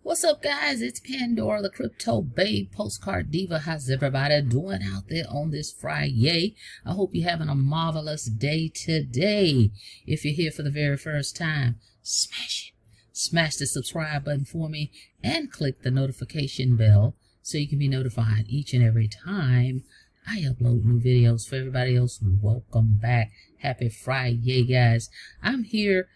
What's up, guys? It's Pandora, the crypto babe, postcard diva. How's everybody doing out there on this Friday? I hope you're having a marvelous day today. If you're here for the very first time, smash it. Smash the subscribe button for me and click the notification bell so you can be notified each and every time I upload new videos. For everybody else, welcome back. Happy Friday, guys. I'm here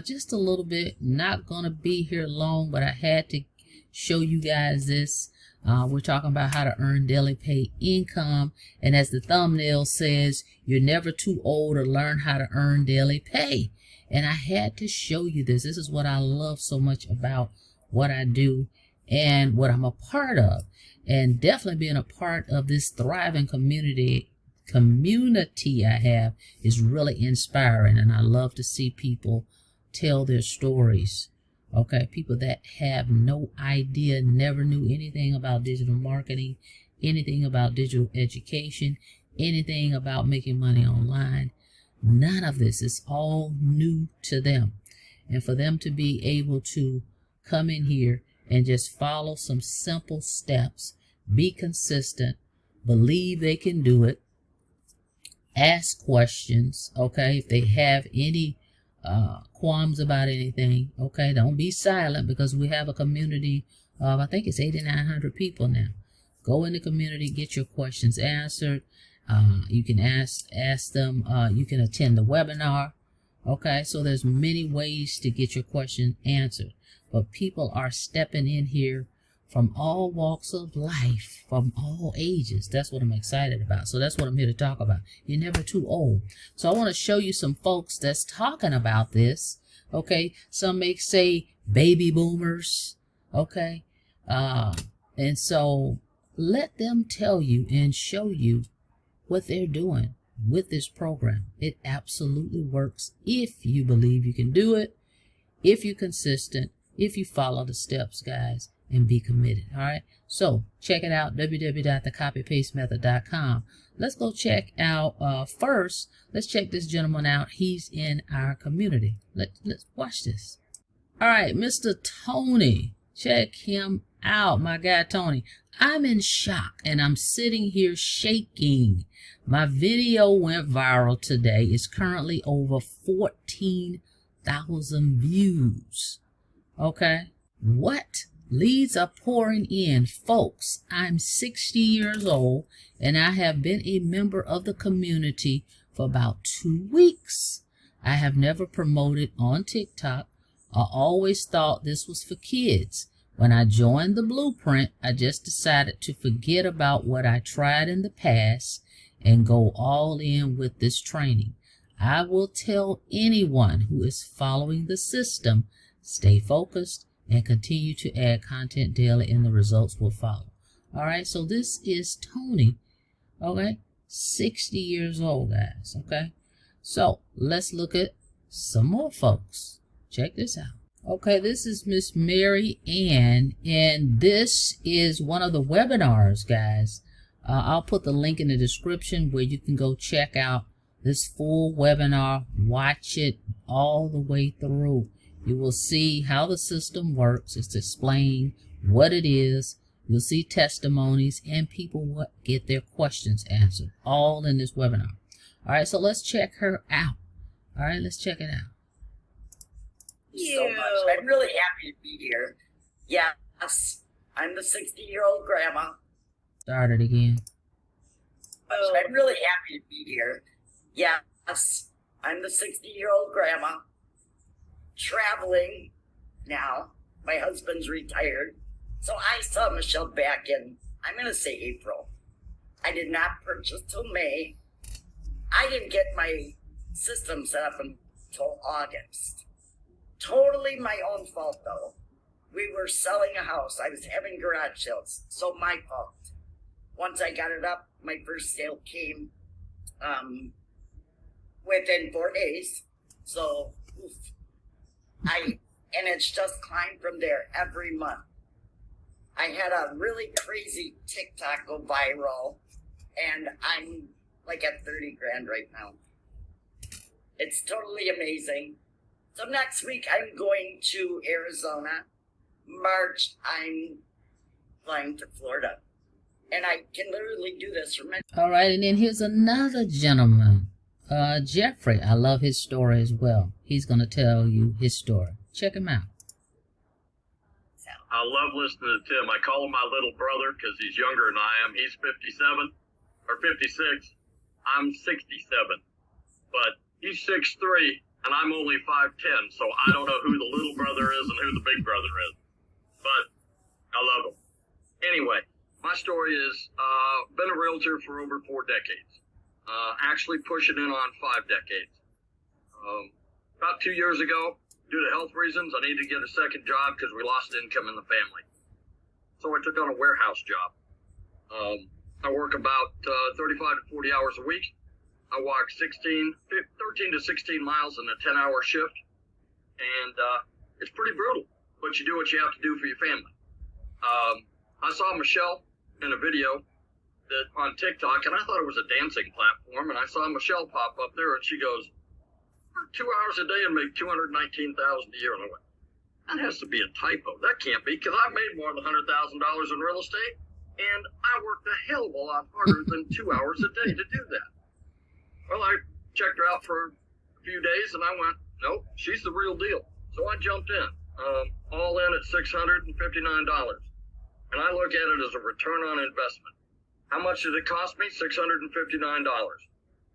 just a little bit, not gonna be here long, but I had to show you guys this. We're talking about how to earn daily pay income, and as the thumbnail says, you're never too old to learn how to earn daily pay. And I had to show you this. This is what I love so much about what I do and what I'm a part of, and definitely being a part of this thriving community I have is really inspiring, and I love to see people tell their stories. Okay, people that have no idea, never knew anything about digital marketing, anything about digital education, anything about making money online. None of this is all new to them, and for them to be able to come in here and just follow some simple steps, be consistent, believe they can do it, ask questions, okay, if they have any qualms about anything, okay, don't be silent, because we have a community of, I think it's 8,900 people now. Go in the community, get your questions answered. You can ask them, you can attend the webinar, okay, so there's many ways to get your question answered. But people are stepping in here from all walks of life, from all ages. That's what I'm excited about. So that's what I'm here to talk about. You're never too old. So I want to show you some folks that's talking about this. Okay, some may say baby boomers. Okay, and so let them tell you and show you what they're doing with this program. It absolutely works if you believe you can do it, if you're consistent, if you follow the steps, guys, and be committed. All right, so check it out, www.thecopypastemethod.com. Let's go check out first, let's check this gentleman out. He's in our community. Let's watch this. All right, Mr. Tony, check him out. My guy Tony. I'm in shock and I'm sitting here shaking. My video went viral today. It's currently over 14,000 views. Okay, what? Leads are pouring in. Folks, I'm 60 years old and I have been a member of the community for about 2 weeks. I have never promoted on TikTok. I always thought this was for kids. When I joined the blueprint, I just decided to forget about what I tried in the past and go all in with this training. I will tell anyone who is following the system, stay focused and continue to add content daily, and the results will follow. All right, so this is Tony, okay, 60 years old, guys. Okay, so let's look at some more folks. Check this out. Okay, this is Miss Mary Ann, and this is one of the webinars, guys. I'll put the link in the description where you can go check out this full webinar, watch it all the way through. You will see how the system works. It's explained what it is. You'll see testimonies, and people will get their questions answered, all in this webinar. All right, so let's check her out. All right, let's check it out. So much. I'm really happy to be here. Yes, I'm the 60-year-old grandma. Start it again. I'm really happy to be here. Yes, I'm the 60-year-old grandma. Traveling now. My husband's retired. So I saw Michelle back in, I'm going to say April. I did not purchase till May. I didn't get my system set up until August. Totally my own fault, though. We were selling a house. I was having garage sales, so my fault. Once I got it up, my first sale came within 4 days. So, oof. And it's just climbed from there every month. I had a really crazy TikTok go viral, and I'm like at 30 grand right now. It's totally amazing. So next week I'm going to Arizona March, I'm flying to Florida. And I can literally do this for many. All right, and then here's another gentleman, Jeffrey. I love his story as well. He's going to tell you his story. Check him out. I love listening to Tim. I call him my little brother because he's younger than I am. He's 57 or 56. I'm 67. But he's 6'3", and I'm only 5'10", so I don't know who the little brother is and who the big brother is. But I love him. Anyway, my story is, been a realtor for over 4 decades. Actually pushing in on 5 decades. About 2 years ago, due to health reasons, I needed to get a second job because we lost income in the family. So I took on a warehouse job. I work about 35 to 40 hours a week. I walk 13 to 16 miles in a 10-hour shift. And it's pretty brutal, but you do what you have to do for your family. I saw Michelle in a video that on TikTok, and I thought it was a dancing platform, and I saw Michelle pop up there, and she goes, 2 hours a day and make $219,000 a year. And I went, that has to be a typo. That can't be, because I've made more than $100,000 in real estate, and I worked a hell of a lot harder than 2 hours a day to do that. Well, I checked her out for a few days, and I went, nope, she's the real deal. So I jumped in, all in at $659. And I look at it as a return on investment. How much did it cost me? $659.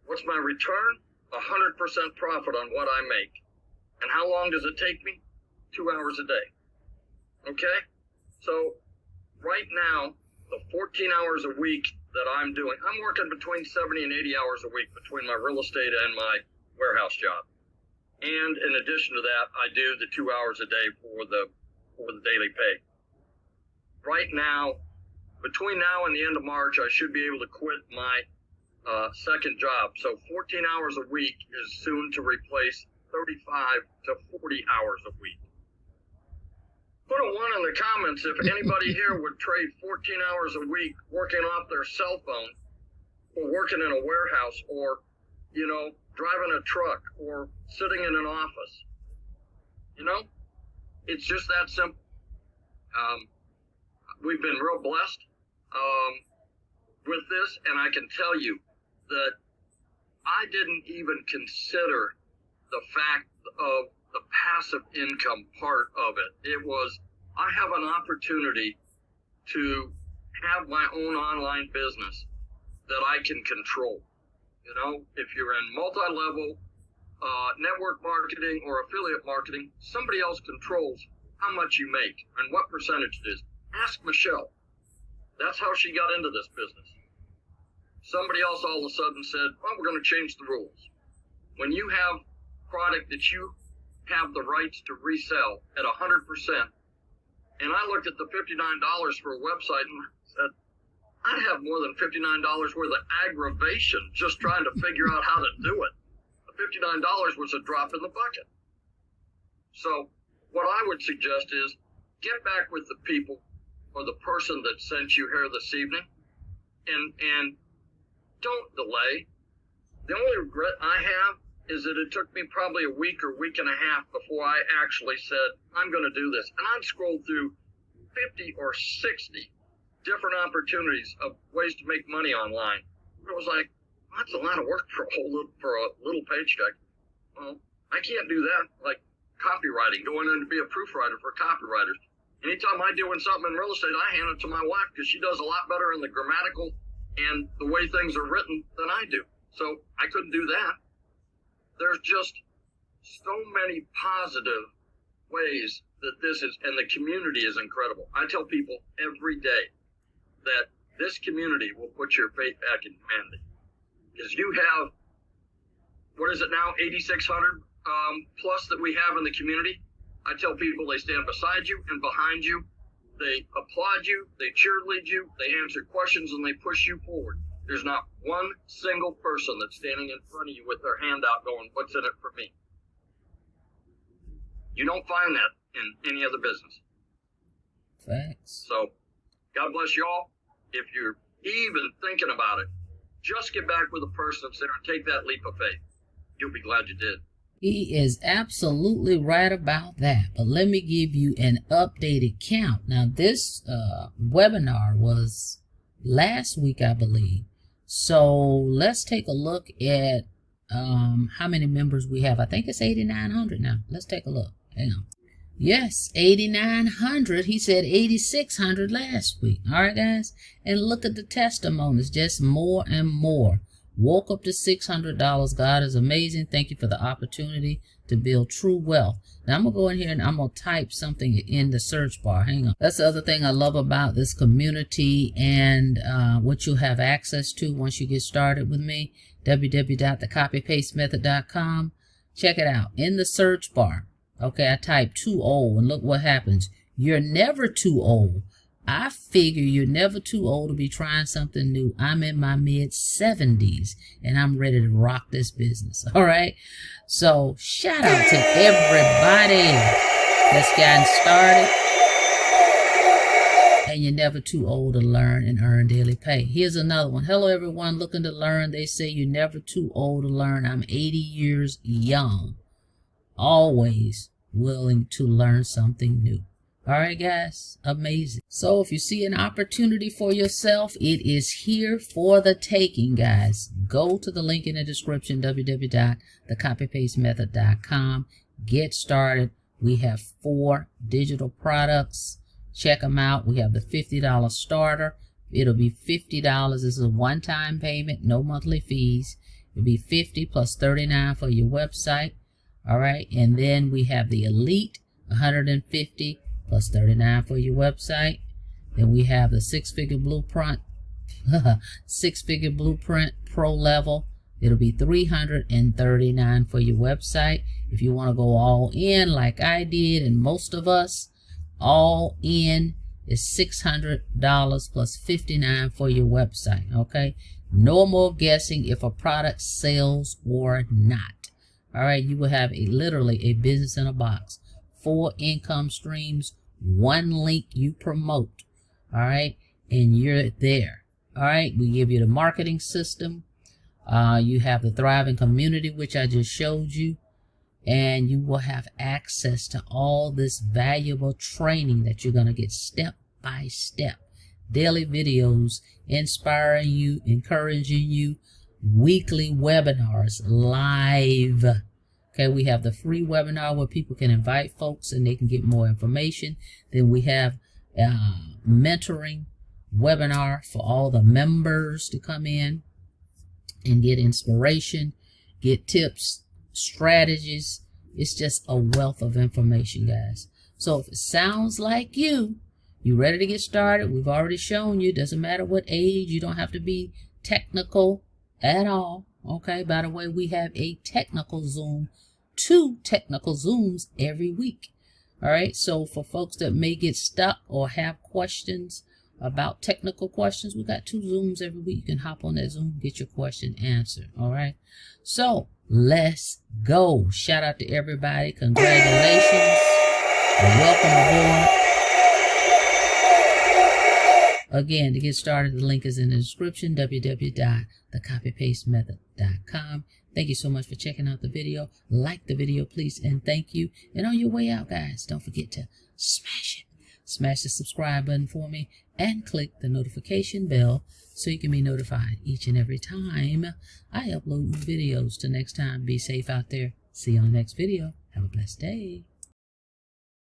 What's my return? 100% profit on what I make. And how long does it take me? 2 hours a day. Okay? So right now, the 14 hours a week that I'm doing, I'm working between 70 and 80 hours a week between my real estate and my warehouse job. And in addition to that, I do the 2 hours a day for the daily pay. Right now, between now and the end of March, I should be able to quit my second job. So 14 hours a week is soon to replace 35 to 40 hours a week. Put a 1 in the comments if anybody here would trade 14 hours a week working off their cell phone or working in a warehouse or, driving a truck or sitting in an office. It's just that simple. We've been real blessed with this, and I can tell you that I didn't even consider the fact of the passive income part of it. It was, I have an opportunity to have my own online business that I can control. If you're in multi-level network marketing or affiliate marketing, somebody else controls how much you make and what percentage it is. Ask Michelle. That's how she got into this business. Somebody else all of a sudden said, well, we're going to change the rules. When you have product that you have the rights to resell at 100%, and I looked at the $59 for a website and said, I have more than $59 worth of aggravation just trying to figure out how to do it. The $59 was a drop in the bucket. So what I would suggest is get back with the people or the person that sent you here this evening and don't delay. The only regret I have is that it took me probably a week or week and a half before I actually said, I'm going to do this. And I'd scrolled through 50 or 60 different opportunities of ways to make money online. It was like, that's a lot of work for a little paycheck. Well, I can't do that. Like copywriting, going in to be a proofwriter for copywriters. Anytime I doing something in real estate, I hand it to my wife because she does a lot better in the grammatical and the way things are written than I do. So I couldn't do that. There's just so many positive ways that this is, and the community is incredible. I tell people every day that this community will put your faith back in humanity. Because you have, what is it now, 8,600 plus that we have in the community. I tell people they stand beside you and behind you. They applaud you, they cheerlead you, they answer questions, and they push you forward. There's not one single person that's standing in front of you with their hand out going, what's in it for me? You don't find that in any other business. Thanks. So, God bless you all. If you're even thinking about it, just get back with a person that's there and take that leap of faith. You'll be glad you did. He is absolutely right about that. But let me give you an updated count. Now, this webinar was last week, I believe. So let's take a look at how many members we have. I think it's 8,900 now. Let's take a look. Hang on. Yes, 8,900. He said 8,600 last week. All right, guys. And look at the testimonies. Just more and more. Woke up to $600. God is amazing. Thank you for the opportunity to build true wealth. Now, I'm going to go in here and I'm going to type something in the search bar. Hang on. That's the other thing I love about this community and what you'll have access to once you get started with me. www.thecopypastemethod.com. Check it out. In the search bar. Okay, I type too old and look what happens. You're never too old. I figure you're never too old to be trying something new. I'm in my mid-70s and I'm ready to rock this business. All right. So shout out to everybody that's gotten started. And you're never too old to learn and earn daily pay. Here's another one. Hello, everyone looking to learn. They say you're never too old to learn. I'm 80 years young. Always willing to learn something new. All right, guys, amazing. So if you see an opportunity for yourself, it is here for the taking, guys. Go to the link in the description, www.thecopypastemethod.com. Get started. We have 4 digital products. Check them out. We have the $50 starter. It'll be $50. This is a one-time payment, no monthly fees. It'll be $50 plus $39 for your website. All right, and then we have the Elite, $150 plus $39 for your website. Then we have the 6-figure blueprint, 6-figure blueprint pro level. It'll be $339 for your website. If you want to go all in like I did and most of us, all in is $600 plus $59 for your website. Okay, no more guessing if a product sells or not. All right, you will have literally a business in a box. 4 income streams, 1 link you promote. All right, and you're there. All right, we give you the marketing system. You have the thriving community, which I just showed you. And you will have access to all this valuable training that you're going to get step by step. Daily videos inspiring you, encouraging you. Weekly webinars live. Okay, we have the free webinar where people can invite folks and they can get more information. Then we have mentoring webinar for all the members to come in and get inspiration, get tips, strategies. It's just a wealth of information, guys. So if it sounds like you ready to get started, we've already shown you, doesn't matter what age, you don't have to be technical at all. Okay, by the way, we have a technical Zoom, 2 technical Zooms every week. All right, so for folks that may get stuck or have questions about technical questions, we got 2 Zooms every week. You can hop on that Zoom, get your question answered. All right, so let's go. Shout out to everybody. Congratulations. Welcome aboard. Again, to get started, the link is in the description, www.thecopypastemethod.com. Thank you so much for checking out the video. Like the video, please, and thank you. And on your way out, guys, don't forget to smash it. Smash the subscribe button for me and click the notification bell so you can be notified each and every time I upload new videos. Till next time, be safe out there. See you on the next video. Have a blessed day.